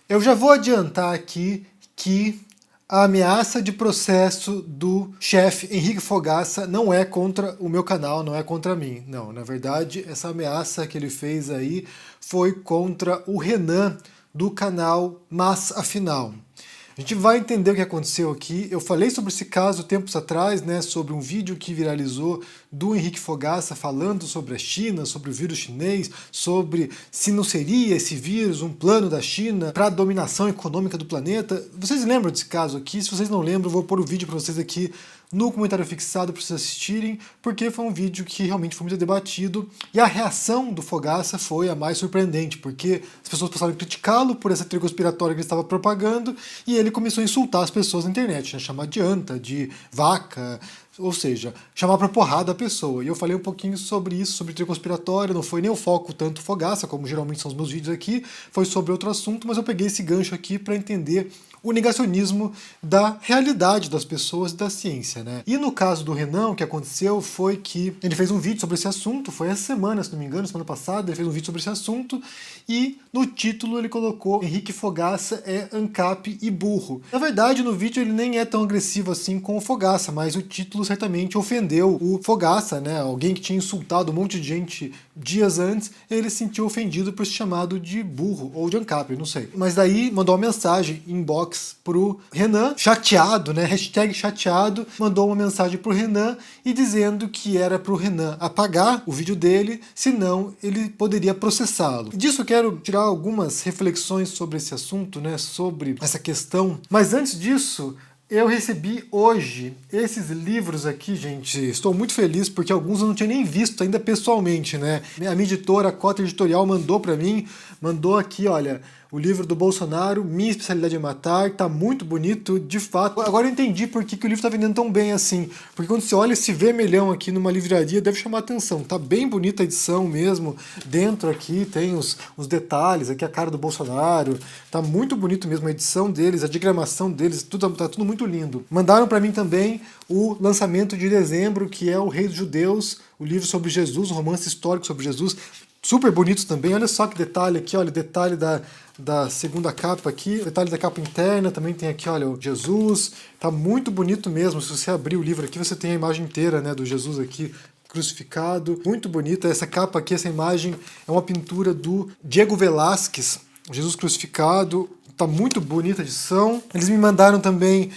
Eu já vou adiantar aqui que a ameaça de processo do chefe Henrique Fogaça não é contra o meu canal, não é contra mim. Não, na verdade, essa ameaça que ele fez aí foi contra o Renan do canal Mas Afinal. A gente vai entender o que aconteceu aqui. Eu falei sobre esse caso tempos atrás, né, sobre um vídeo que viralizou do Henrique Fogaça falando sobre a China, sobre o vírus chinês, sobre se não seria esse vírus um plano da China para a dominação econômica do planeta. Vocês lembram desse caso aqui? Se vocês não lembram, eu vou pôr o vídeo para vocês aqui no comentário fixado para vocês assistirem, porque foi um vídeo que realmente foi muito debatido e a reação do Fogaça foi a mais surpreendente, porque as pessoas passaram a criticá-lo por essa teoria conspiratória que ele estava propagando e ele começou a insultar as pessoas na internet, né? Chamar de anta, de vaca, ou seja, chamar pra porrada a pessoa. E eu falei um pouquinho sobre isso, sobre teoria conspiratória, não foi nem o foco tanto Fogaça, como geralmente são os meus vídeos aqui, foi sobre outro assunto, mas eu peguei esse gancho aqui para entender o negacionismo da realidade das pessoas e da ciência, né? E no caso do Renan, o que aconteceu foi que ele fez um vídeo sobre esse assunto, foi essa semana, se não me engano, semana passada, ele fez um vídeo sobre esse assunto, e no título ele colocou Henrique Fogaça é ANCAP e burro. Na verdade, no vídeo ele nem é tão agressivo assim com o Fogaça, mas o título certamente ofendeu o Fogaça, né? Alguém que tinha insultado um monte de gente dias antes, ele se sentiu ofendido por ser chamado de burro, ou de ANCAP, não sei. Mas daí mandou uma mensagem inbox pro Renan, chateado, né? Hashtag chateado, mandou uma mensagem pro Renan e dizendo que era pro Renan apagar o vídeo dele, senão ele poderia processá-lo. Disso eu quero tirar algumas reflexões sobre esse assunto, né? Sobre essa questão. Mas antes disso, eu recebi hoje esses livros aqui, gente. Estou muito feliz porque alguns eu não tinha nem visto ainda pessoalmente, né? A minha editora, a Cota Editorial, mandou para mim, mandou aqui, olha, o livro do Bolsonaro, Minha Especialidade é Matar, tá muito bonito, de fato. Agora eu entendi por que o livro tá vendendo tão bem assim. Porque quando você olha esse vermelhão aqui numa livraria, deve chamar atenção. Tá bem bonita a edição mesmo. Dentro aqui tem os detalhes, aqui a cara do Bolsonaro. Tá muito bonito mesmo a edição deles, a diagramação deles, tá tudo muito lindo. Mandaram para mim também o lançamento de dezembro, que é O Rei dos Judeus, o livro sobre Jesus, um romance histórico sobre Jesus. Super bonito também, olha só que detalhe aqui, olha, detalhe da segunda capa aqui, detalhe da capa interna, também tem aqui, olha, o Jesus, tá muito bonito mesmo. Se você abrir o livro aqui, você tem a imagem inteira, né, do Jesus aqui crucificado, muito bonita. Essa capa aqui, essa imagem é uma pintura do Diego Velázquez, Jesus crucificado, tá muito bonita a edição. Eles me mandaram também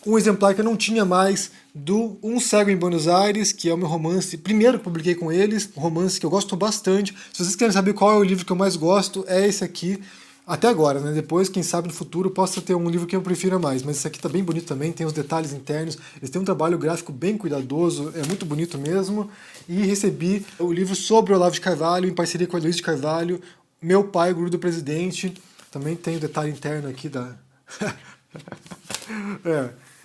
um exemplar que eu não tinha mais do Um Cego em Buenos Aires, que é o meu romance, primeiro que publiquei com eles, um romance que eu gosto bastante. Se vocês querem saber qual é o livro que eu mais gosto, é esse aqui, até agora, né? Depois, quem sabe no futuro, possa ter um livro que eu prefira mais, mas esse aqui tá bem bonito também, tem os detalhes internos, eles têm um trabalho gráfico bem cuidadoso, é muito bonito mesmo. E recebi o livro sobre Olavo de Carvalho, em parceria com a Luiz de Carvalho, Meu Pai, Guru do Presidente, também tem o detalhe interno aqui da...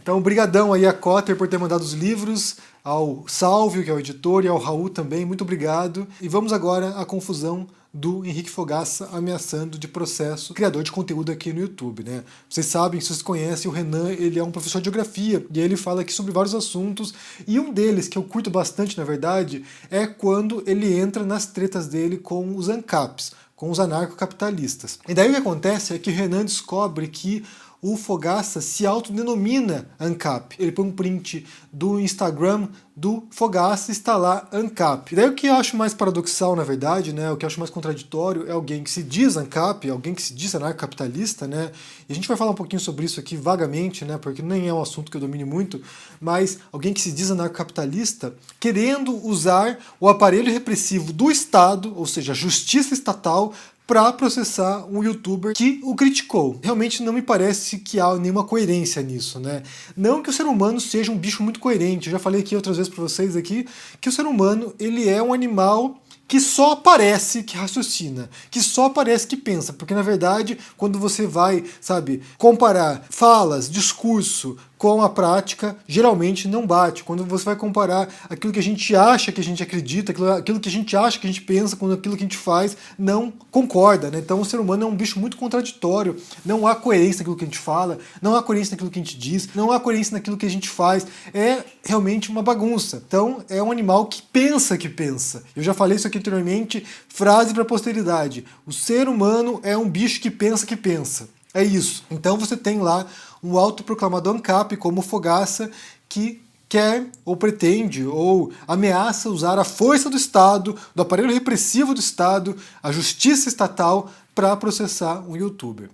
Então, brigadão aí a Cotter por ter mandado os livros, ao Salvio, que é o editor, e ao Raul também, muito obrigado. E vamos agora à confusão do Henrique Fogaça ameaçando de processo criador de conteúdo aqui no YouTube, né? Vocês sabem, se vocês conhecem, o Renan, ele é um professor de geografia, e ele fala aqui sobre vários assuntos, e um deles, que eu curto bastante, na verdade, é quando ele entra nas tretas dele com os ANCAPs, com os anarcocapitalistas. E daí o que acontece é que o Renan descobre que o Fogaça se autodenomina ANCAP. Ele põe um print do Instagram do Fogaça e está lá ANCAP. E daí o que eu acho mais paradoxal, na verdade, né, o que eu acho mais contraditório é alguém que se diz ANCAP, alguém que se diz anarcocapitalista, né, e a gente vai falar um pouquinho sobre isso aqui vagamente, né, porque nem é um assunto que eu domine muito, mas alguém que se diz anarcocapitalista querendo usar o aparelho repressivo do Estado, ou seja, a justiça estatal, para processar um youtuber que o criticou. Realmente não me parece que há nenhuma coerência nisso, né? Não que o ser humano seja um bicho muito coerente. Eu já falei aqui outras vezes para vocês aqui que o ser humano, ele é um animal que só parece que raciocina, que só parece que pensa, porque na verdade, quando você vai, sabe, comparar falas, discurso com a prática, geralmente não bate. Quando você vai comparar aquilo que a gente acha que a gente acredita, aquilo que a gente acha que a gente pensa, com aquilo que a gente faz, não concorda, né? Então o ser humano é um bicho muito contraditório, não há coerência naquilo que a gente fala, não há coerência naquilo que a gente diz, não há coerência naquilo que a gente faz, é realmente uma bagunça. Então é um animal que pensa que pensa. Eu já falei isso aqui anteriormente, frase para a posteridade: o ser humano é um bicho que pensa que pensa. é isso. Então você tem lá um autoproclamado ANCAP como Fogaça que quer ou pretende ou ameaça usar a força do Estado, do aparelho repressivo do Estado, a justiça estatal para processar um youtuber.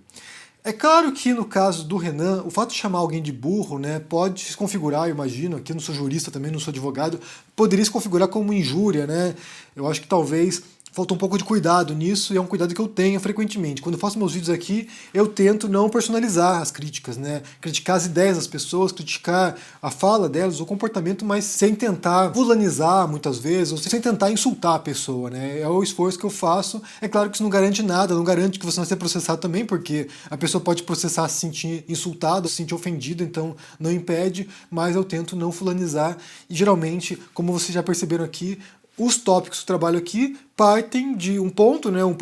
É claro que no caso do Renan, o fato de chamar alguém de burro, né, pode se configurar, eu imagino, aqui eu não sou jurista também, não sou advogado, poderia se configurar como injúria, né? Eu acho que talvez falta um pouco de cuidado nisso, e é um cuidado que eu tenho frequentemente. Quando eu faço meus vídeos aqui, eu tento não personalizar as críticas, né? Criticar as ideias das pessoas, criticar a fala delas, o comportamento, mas sem tentar fulanizar muitas vezes, ou sem tentar insultar a pessoa, né? É o esforço que eu faço. É claro que isso não garante nada, não garante que você não vai ser processado também, porque a pessoa pode processar se sentir insultada, se sentir ofendida, então não impede, mas eu tento não fulanizar. E geralmente, como vocês já perceberam aqui, os tópicos que eu trabalho aqui partem de um ponto, né, um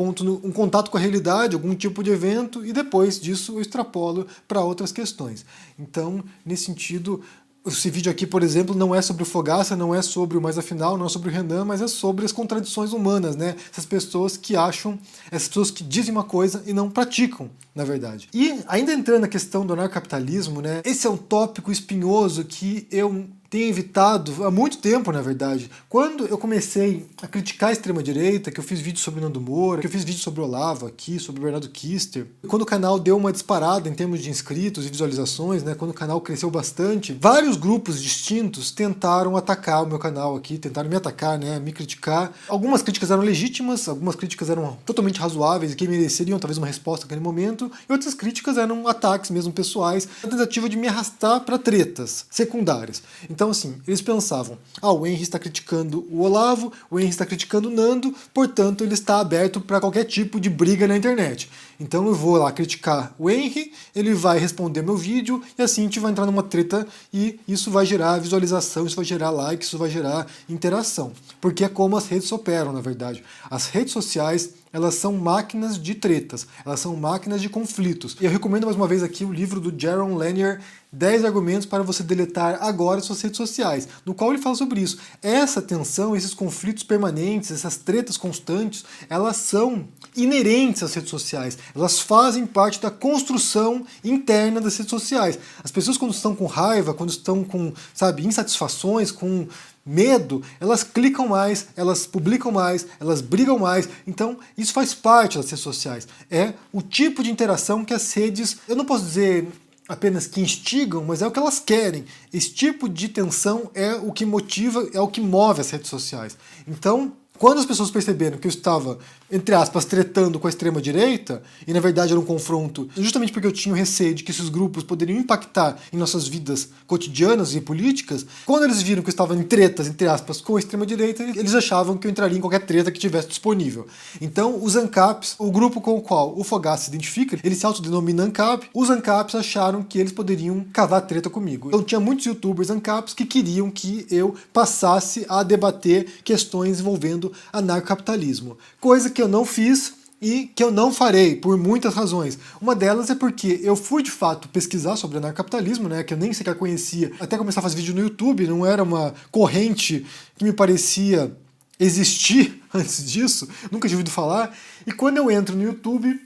contato com a realidade, algum tipo de evento, e depois disso eu extrapolo para outras questões. Então, nesse sentido, esse vídeo aqui, por exemplo, não é sobre o Fogaça, não é sobre o Mais Afinal, não é sobre o Renan, mas é sobre as contradições humanas, né? Essas pessoas que acham, essas pessoas que dizem uma coisa e não praticam, na verdade. E ainda entrando na questão do anarcapitalismo, né? Esse é um tópico espinhoso que eu tenho evitado há muito tempo, na verdade. Quando eu comecei a criticar a extrema-direita, que eu fiz vídeo sobre Nando Moura, que eu fiz vídeo sobre o Olavo aqui, sobre o Bernardo Kister, quando o canal deu uma disparada em termos de inscritos e visualizações, né, quando o canal cresceu bastante, vários grupos distintos tentaram atacar o meu canal aqui, tentaram me atacar, né, me criticar. Algumas críticas eram legítimas, algumas críticas eram totalmente razoáveis e que mereceriam talvez uma resposta naquele momento, e outras críticas eram ataques mesmo pessoais, a tentativa de me arrastar para tretas secundárias. Então, assim, eles pensavam, o Henry está criticando o Olavo, o Henry está criticando o Nando, portanto ele está aberto para qualquer tipo de briga na internet. Então eu vou lá criticar o Henry, ele vai responder meu vídeo, e assim a gente vai entrar numa treta, e isso vai gerar visualização, isso vai gerar like, isso vai gerar interação. Porque é como as redes operam, na verdade. As redes sociais, elas são máquinas de tretas, elas são máquinas de conflitos. E eu recomendo mais uma vez aqui o livro do Jaron Lanier, 10 argumentos para você deletar agora suas redes sociais, no qual ele fala sobre isso. Essa tensão, esses conflitos permanentes, essas tretas constantes, elas são inerentes às redes sociais. Elas fazem parte da construção interna das redes sociais. As pessoas, quando estão com raiva, quando estão com, insatisfações, com medo, elas clicam mais, elas publicam mais, elas brigam mais. Então, isso faz parte das redes sociais. É o tipo de interação que as redes, eu não posso dizer apenas que instigam, mas é o que elas querem. Esse tipo de tensão é o que motiva, é o que move as redes sociais. Então, quando as pessoas perceberam que eu estava, entre aspas, tretando com a extrema-direita, e na verdade era um confronto, justamente porque eu tinha o receio de que esses grupos poderiam impactar em nossas vidas cotidianas e políticas, quando eles viram que eu estava em tretas, entre aspas, com a extrema-direita, eles achavam que eu entraria em qualquer treta que tivesse disponível. Então, os ANCAPs, o grupo com o qual o Fogaça se identifica, ele se autodenomina ANCAP, os ANCAPs acharam que eles poderiam cavar treta comigo. Então, tinha muitos youtubers ANCAPs que queriam que eu passasse a debater questões envolvendo anarcocapitalismo. Coisa que eu não fiz e que eu não farei, por muitas razões. Uma delas é porque eu fui, de fato, pesquisar sobre anarcocapitalismo, né, que eu nem sequer conhecia, até começar a fazer vídeo no YouTube, não era uma corrente que me parecia existir antes disso, nunca tinha ouvido falar, e quando eu entro no YouTube,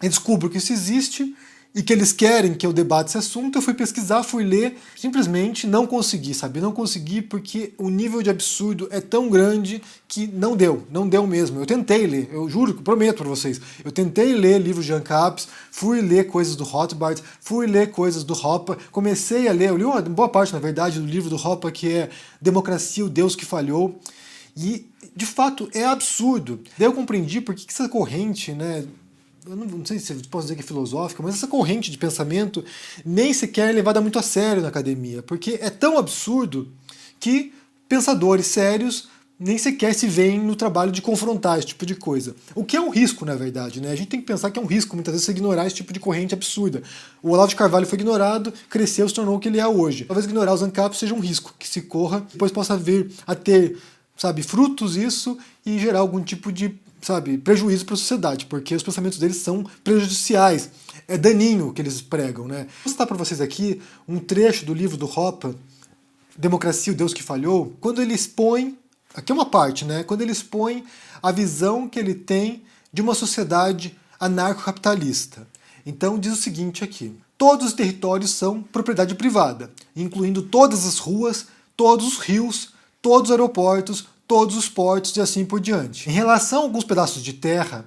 eu descubro que isso existe, e que eles querem que eu debate esse assunto, eu fui pesquisar, fui ler, simplesmente não consegui, Não consegui porque o nível de absurdo é tão grande que não deu mesmo. Eu tentei ler, eu juro, prometo para vocês, eu tentei ler livros de ANCAPs, fui ler coisas do Rothbard, fui ler coisas do Hoppe, comecei a ler, eu li uma boa parte, na verdade, do livro do Hoppe, que é Democracia, o Deus que Falhou, e, de fato, é absurdo. Daí eu compreendi por que essa corrente, né, eu não sei se posso dizer que é filosófica, mas essa corrente de pensamento nem sequer é levada muito a sério na academia, porque é tão absurdo que pensadores sérios nem sequer se veem no trabalho de confrontar esse tipo de coisa. O que é um risco, na verdade, né? A gente tem que pensar que é um risco, muitas vezes, você ignorar esse tipo de corrente absurda. O Olavo de Carvalho foi ignorado, cresceu, se tornou o que ele é hoje. Talvez ignorar os ANCAPs seja um risco que se corra, depois possa vir a ter, frutos isso e gerar algum tipo de prejuízo para a sociedade, porque os pensamentos deles são prejudiciais, é daninho o que eles pregam, né? Vou citar para vocês aqui um trecho do livro do Hoppe, Democracia, o Deus que Falhou, quando ele expõe, aqui é uma parte, né? Quando ele expõe a visão que ele tem de uma sociedade anarcocapitalista. Então diz o seguinte aqui: todos os territórios são propriedade privada, incluindo todas as ruas, todos os rios, todos os aeroportos, todos os portos e assim por diante. Em relação a alguns pedaços de terra,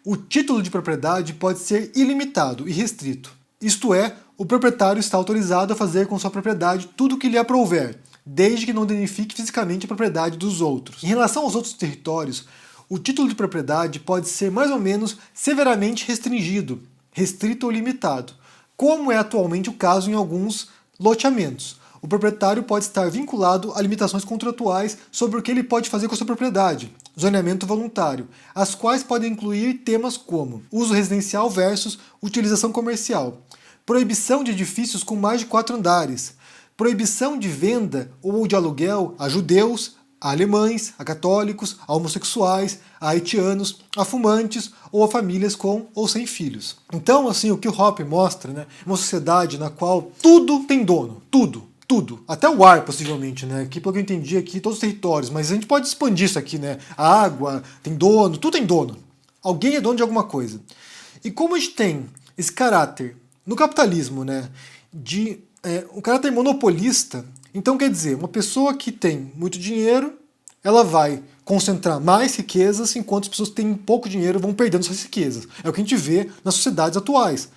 o título de propriedade pode ser ilimitado e restrito. Isto é, o proprietário está autorizado a fazer com sua propriedade tudo o que lhe aprouver, desde que não danifique fisicamente a propriedade dos outros. Em relação aos outros territórios, o título de propriedade pode ser mais ou menos severamente restringido, restrito ou limitado, como é atualmente o caso em alguns loteamentos. O proprietário pode estar vinculado a limitações contratuais sobre o que ele pode fazer com a sua propriedade, zoneamento voluntário, as quais podem incluir temas como uso residencial versus utilização comercial, proibição de edifícios com mais de 4 andares, proibição de venda ou de aluguel a judeus, a alemães, a católicos, a homossexuais, a haitianos, a fumantes ou a famílias com ou sem filhos. Então, assim, o que o Hoppe mostra, né, é uma sociedade na qual tudo tem dono, tudo. Tudo, até o ar possivelmente, né? Que pelo que eu entendi aqui, todos os territórios, mas a gente pode expandir isso aqui, né? A água tem dono, tudo tem dono. Alguém é dono de alguma coisa. E como a gente tem esse caráter no capitalismo, né? De um caráter monopolista, então quer dizer, uma pessoa que tem muito dinheiro, ela vai concentrar mais riquezas, enquanto as pessoas que têm pouco dinheiro vão perdendo suas riquezas. É o que a gente vê nas sociedades atuais.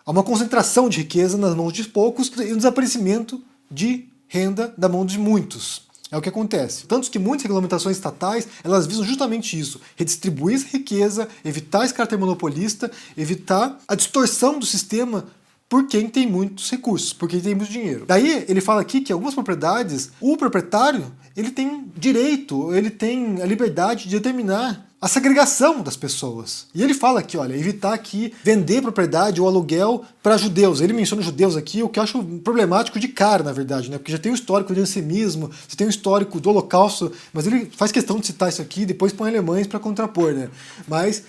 Há uma concentração de riqueza nas mãos de poucos e um desaparecimento de renda da mão de muitos. É o que acontece. Tanto que muitas regulamentações estatais, elas visam justamente isso, redistribuir essa riqueza, evitar esse caráter monopolista, evitar a distorção do sistema por quem tem muitos recursos, por quem tem muito dinheiro. Daí ele fala aqui que algumas propriedades, o proprietário, ele tem direito, ele tem a liberdade de determinar a segregação das pessoas. E ele fala aqui, olha, evitar aqui vender propriedade ou aluguel para judeus. Ele menciona judeus aqui, o que eu acho problemático de cara, na verdade, né? Porque já tem um histórico de antisemitismo, você tem um histórico do Holocausto, mas ele faz questão de citar isso aqui e depois põe alemães para contrapor, né? Mas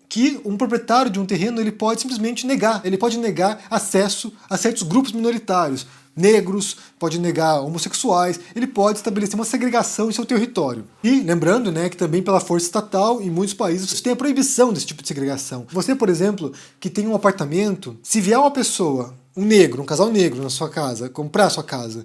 que um proprietário de um terreno ele pode simplesmente negar, ele pode negar acesso a certos grupos minoritários, negros, pode negar homossexuais, ele pode estabelecer uma segregação em seu território. E lembrando, né, que também pela força estatal, em muitos países você tem a proibição desse tipo de segregação. Você, por exemplo, que tem um apartamento, se vier uma pessoa, um negro, um casal negro na sua casa, comprar a sua casa,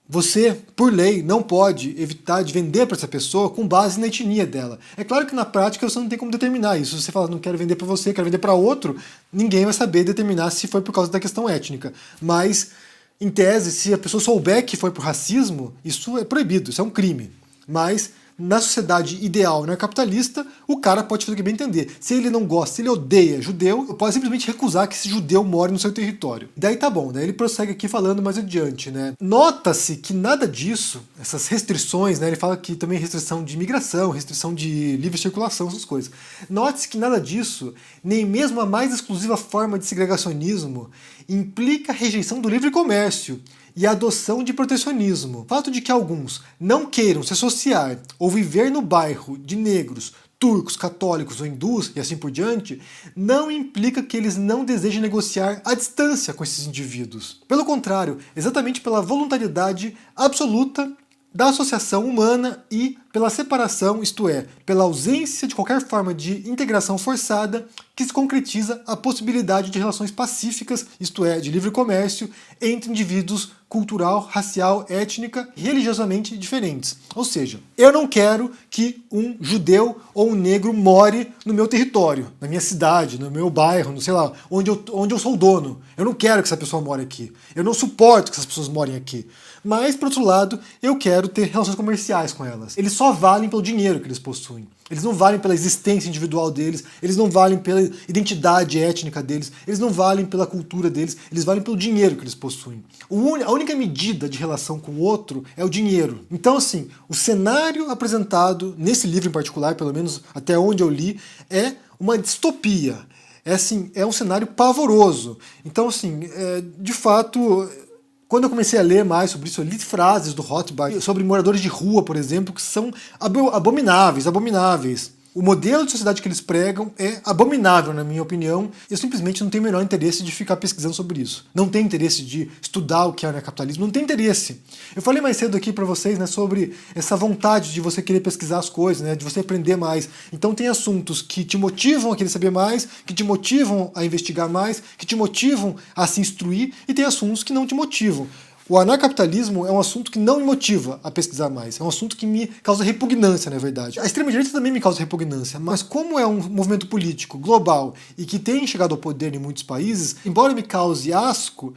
você, por lei, não pode evitar de vender para essa pessoa com base na etnia dela. É claro que na prática você não tem como determinar isso. Se você fala, não quero vender para você, quero vender para outro, ninguém vai saber determinar se foi por causa da questão étnica. Mas, em tese, se a pessoa souber que foi por racismo, isso é proibido, isso é um crime. Mas, na sociedade ideal, né, capitalista, o cara pode fazer o que bem entender. Se ele não gosta, se ele odeia judeu, pode simplesmente recusar que esse judeu more no seu território. Daí tá bom, né? Ele prossegue aqui falando mais adiante, né? Nota-se que nada disso, essas restrições, né? Ele fala que também restrição de imigração, restrição de livre circulação, essas coisas. Note-se que nada disso, nem mesmo a mais exclusiva forma de segregacionismo, implica a rejeição do livre comércio e a adoção de protecionismo. O fato de que alguns não queiram se associar ou viver no bairro de negros, turcos, católicos ou hindus e assim por diante, não implica que eles não desejem negociar à distância com esses indivíduos. Pelo contrário, exatamente pela voluntariedade absoluta da associação humana e pela separação, isto é, pela ausência de qualquer forma de integração forçada, que se concretiza a possibilidade de relações pacíficas, isto é, de livre comércio, entre indivíduos cultural, racial, étnica e religiosamente diferentes. Ou seja, eu não quero que um judeu ou um negro more no meu território, na minha cidade, no meu bairro, no, sei lá, onde eu sou o dono. Eu não quero que essa pessoa more aqui. Eu não suporto que essas pessoas morem aqui. Mas, por outro lado, eu quero ter relações comerciais com elas. Eles só valem pelo dinheiro que eles possuem. Eles não valem pela existência individual deles, eles não valem pela identidade étnica deles, eles não valem pela cultura deles, eles valem pelo dinheiro que eles possuem. A única medida de relação com o outro é o dinheiro. Então, assim, o cenário apresentado nesse livro em particular, pelo menos até onde eu li, é uma distopia. É um cenário pavoroso. Então, assim, de fato, quando eu comecei a ler mais sobre isso, eu li frases do Rothbard sobre moradores de rua, por exemplo, que são abomináveis. O modelo de sociedade que eles pregam é abominável, na minha opinião. Eu simplesmente não tenho o menor interesse de ficar pesquisando sobre isso. Não tenho interesse de estudar o que é o capitalismo, não tenho interesse. Eu falei mais cedo aqui para vocês, né, sobre essa vontade de você querer pesquisar as coisas, né, de você aprender mais. Então tem assuntos que te motivam a querer saber mais, que te motivam a investigar mais, que te motivam a se instruir, e tem assuntos que não te motivam. O anarcapitalismo é um assunto que não me motiva a pesquisar mais. É um assunto que me causa repugnância, na verdade. A extrema-direita também me causa repugnância, mas como é um movimento político global e que tem chegado ao poder em muitos países, embora me cause asco,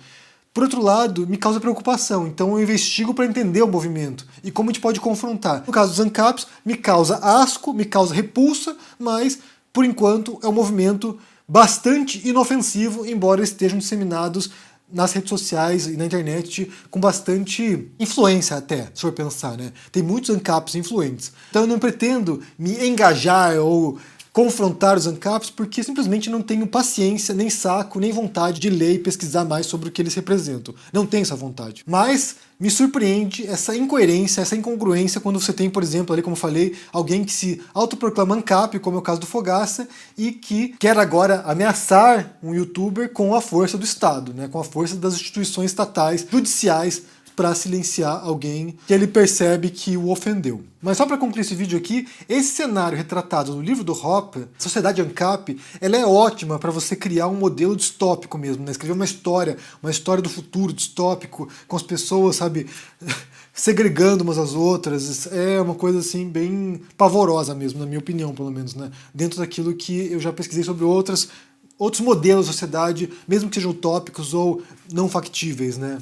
por outro lado, me causa preocupação. Então eu investigo para entender o movimento e como a gente pode confrontar. No caso dos ANCAPs, me causa asco, me causa repulsa, mas, por enquanto, é um movimento bastante inofensivo, embora estejam disseminados nas redes sociais e na internet com bastante influência até, se for pensar, né? Tem muitos ANCAPs influentes. Então eu não pretendo me engajar ou confrontar os ANCAPs porque simplesmente não tenho paciência, nem saco, nem vontade de ler e pesquisar mais sobre o que eles representam. Não tenho essa vontade. Mas me surpreende essa incoerência, essa incongruência quando você tem, por exemplo, ali como eu falei, alguém que se autoproclama ANCAP, como é o caso do Fogaça, e que quer agora ameaçar um youtuber com a força do Estado, né, com a força das instituições estatais, judiciais, para silenciar alguém que ele percebe que o ofendeu. Mas só para concluir esse vídeo aqui, esse cenário retratado no livro do Hoppe, Sociedade ANCAP, ela é ótima para você criar um modelo distópico mesmo, né? Escrever uma história do futuro distópico, com as pessoas, sabe, segregando umas às outras. É uma coisa assim bem pavorosa mesmo, na minha opinião, pelo menos, né? Dentro daquilo que eu já pesquisei sobre outros modelos de sociedade, mesmo que sejam utópicos ou não factíveis, né?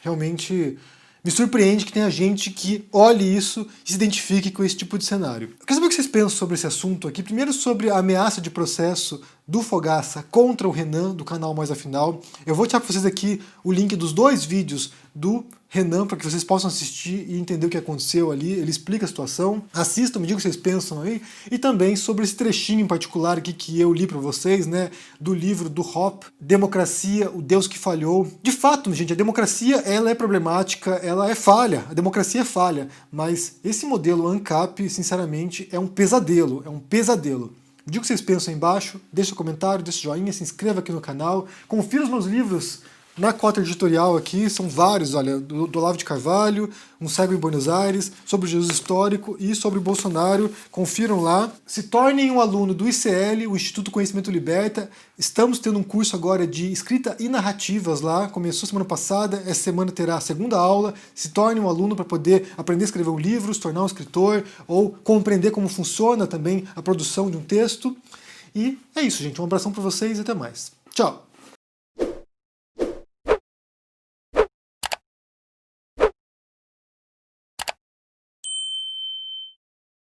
Realmente me surpreende que tenha gente que olhe isso e se identifique com esse tipo de cenário. Eu quero saber o que vocês pensam sobre esse assunto aqui. Primeiro sobre a ameaça de processo do Fogaça contra o Renan, do canal Mais Afinal. Eu vou deixar para vocês aqui o link dos 2 vídeos do Renan, para que vocês possam assistir e entender o que aconteceu ali. Ele explica a situação. Assistam, me digam o que vocês pensam aí. E também sobre esse trechinho em particular aqui que eu li para vocês, né, do livro do Hoppe, Democracia, o Deus que Falhou. De fato, gente, a democracia ela é problemática, ela é falha. A democracia é falha. Mas esse modelo ANCAP, sinceramente, é um pesadelo. É um pesadelo. Diga o que vocês pensam aí embaixo, deixa um comentário, deixa um joinha, se inscreva aqui no canal, confira os meus livros na cota editorial aqui, são vários, olha, do Olavo de Carvalho, Um Cego em Buenos Aires, sobre o Jesus Histórico e sobre o Bolsonaro, confiram lá. Se tornem um aluno do ICL, o Instituto Conhecimento Liberta. Estamos tendo um curso agora de escrita e narrativas lá, começou semana passada, essa semana terá a 2ª aula. Se torne um aluno para poder aprender a escrever um livro, se tornar um escritor, ou compreender como funciona também a produção de um texto. E é isso, gente, um abração para vocês e até mais. Tchau!